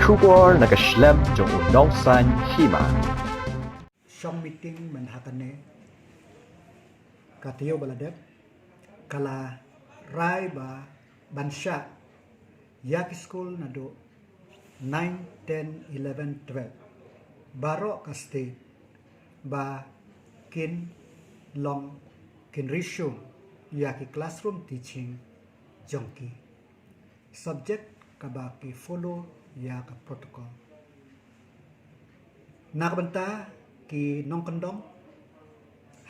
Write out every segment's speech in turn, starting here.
Kubor nakaslem jong unongsan hima. Song meeting manhatane katiyo baladep kala rai ba bansha yak school na do 9, 10, 11, 12 baro ka state ba kin long kin resume yaki classroom teaching jongki subject ka ba ki follow ya ka protocol nakabanta ki nong kandong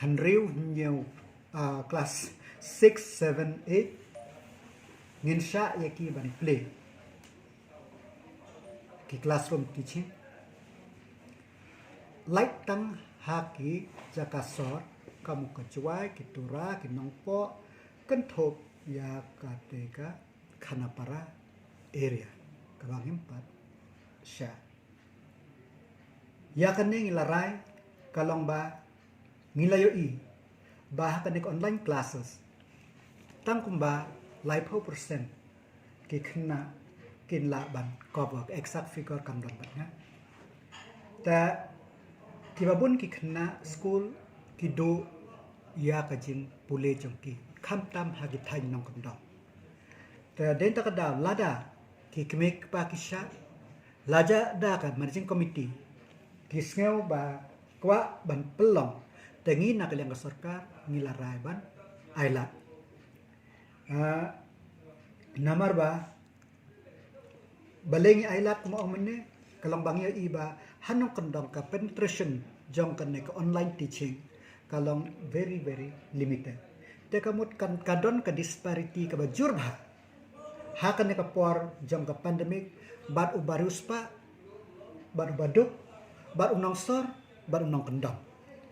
hanriu nhiều class 6, 7, 8 ngin sha yaki ban play ki classroom teaching light tang haki jakasor kamu kecuai kitura kinongpo kentop ya kateka khanapara area kabang empat sha ya kane ngilarai kalong ba ngilayo i ba kanek online classes tang kumba live 4% ki khna kin la ban cover exact figure kam don batnya ta kibabun ki khna school ki do ya kajing pule jongki kham tam hagi thai nong kam dong ta den ta kada lada ki kmek pa ki sha laja da ka managing committee ki sneu ba kwa ban pelong tengi nak yang sarkar ngilarai ban aila namar ba balengi aila kuma omne kalong bangya iba hanong kandong ka penetration jong kan ka online teaching kalong very limited te kamut kan kadon ka disparity ka bajur ba hakan ka por jong ka pandemic bat ubarus pa bat baduk bat unong sor bat unong kandong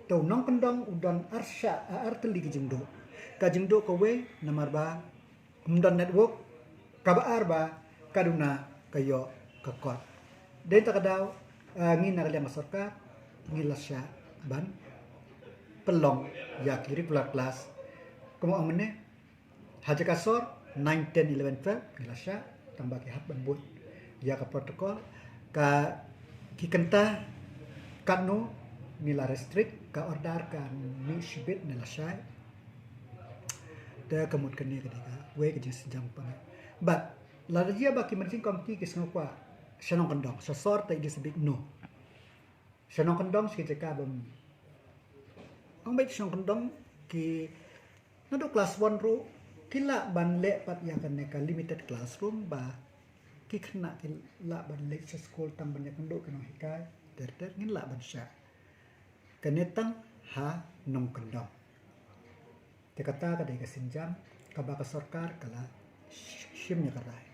to unong kandong udon arsha arteli kajingdo ka we namar ba umdon network kabaar ba kaduna kayo kakot den takadaw ngin na kalyang sarkar ngilasya ban pelong ya curricular class kumo amne haja kasor 9, 10, 11, 12 ngilasya tambah ki hab ban but ya ka protokol ka kikenta kanu nila restrict ka order ka ni shibit nilasya da kamut kani kadika we ka jis jam pa but larajia ba ki manjing komti ki snokwa shanong kandong sa sort ta is big no shanong kandong si jeka bam ang bait shanong kandong ki nado class 1 ro kila ban le pat ya kan ka limited classroom ba ki khna kila ban le sa school tam ban ya kando kan hikai ter ngin la ban sha kanetang ha nong kandong te kata ka de ka sinjam ka ba ka sarkar kala shimnya karai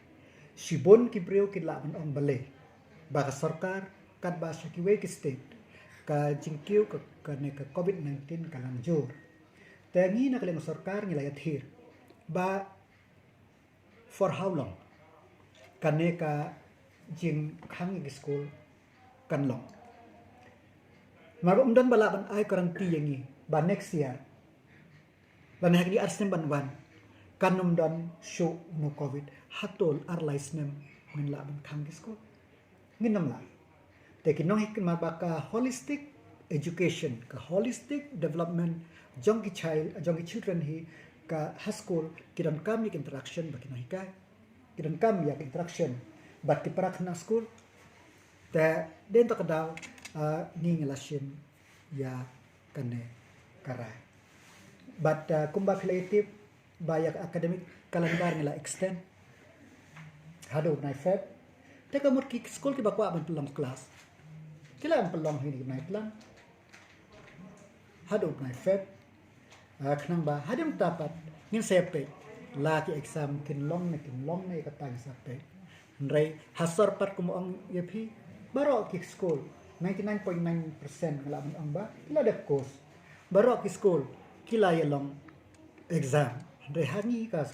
sibon ki breu ki la ban ong bale ba ka sarkar kat ba sa ki we ki state ka jingkiu ka ne ka covid-19 kalang jor tangi na kaleng sarkar ngilayat hir ba for how long kane ka jing khang ki school kan long mar umdan bala ban ai karanti yangi ba next year ban hagi arsem ban wan kanum dan show no covid hatol ar laisnem min la ban khang ki school nginam la te kinong hik ma ba ka holistic education ka holistic development jong ki child jong ki children hi ka high school kidan kam ni interaction ba kinong hikai kidan kam ya interaction bat ki prakhna school te den to kadaw ni ngelashin ya kane karai but kumba creative bayak academic calendar nila extend hado na feb te kamut ki school ki bakwa ban pelong class kila ang pelong hini night lang hado na feb khnang ba hadim tapat ngin sepe la ki exam kin long na katang sape nrai hasar pat kumo ang yepi baro ki school 99.9% ngala ang ba kila de course baro ki school kila yelong exam nrai hani ka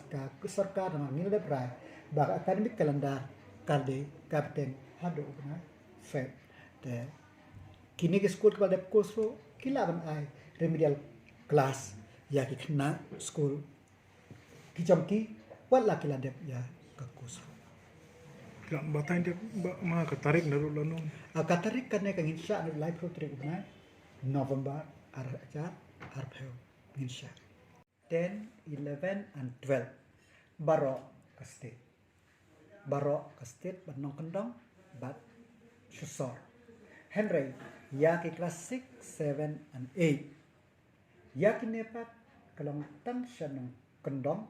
sarkar na ngil de prai ba academic calendar kalde kapten hado na feb te kini ki school ka de course ro kila ban ai remedial class ya ki khna school ki jamki wala kila de ya ka course Lang batay dia mga katarik na rulo noon. Katarik kan kang insya no live pro trip na November aja arpeo insya 10, 11 and 12 baro ka state banong kendong bat susor Henry ya ki class 6, 7 and 8 ya ki nepat kalong tang siya ng kendong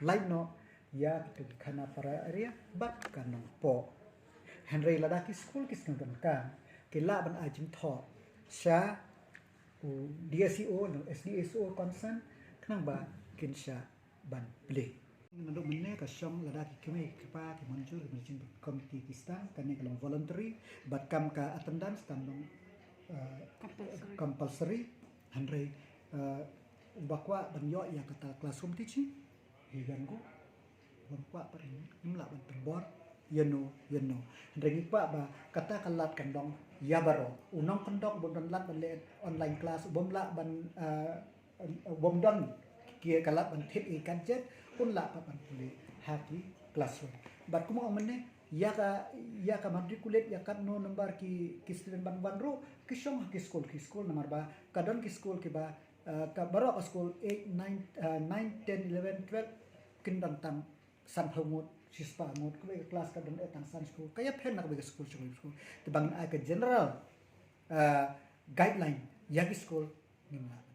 live no ya ki kana para area bat kanong po Henry ladaki school kis nang kan kila ban ajim tho siya DSCO no SDSO concern kanang ba kin siya ban play nando menne ka syong ladaki kami kapa ki manjur manjing committee kistan kani kalong voluntary bat kam ka attendance tanong compulsory Henry bakwa ban yo ya kata classroom teaching higan ko bakwa pa rin imla ban terbor yeno Henry pa ba kata kalat kandong yabaro unong kandong bon lat ban online class bomla ban bomdon kia kalat ban tip i gadget pun la pa ban puli hati classroom bat kumo amne ya ka matriculate ya kat no number ki student ban ro ki shong ki school number ba kadon ki school ki ba ka baro ka school 8 9 9 10 11 12 kindang tam san phomot sispa ngot ko kelas kadon etang san school kaya pen nak be school te bang ka general guideline ya ki school nimla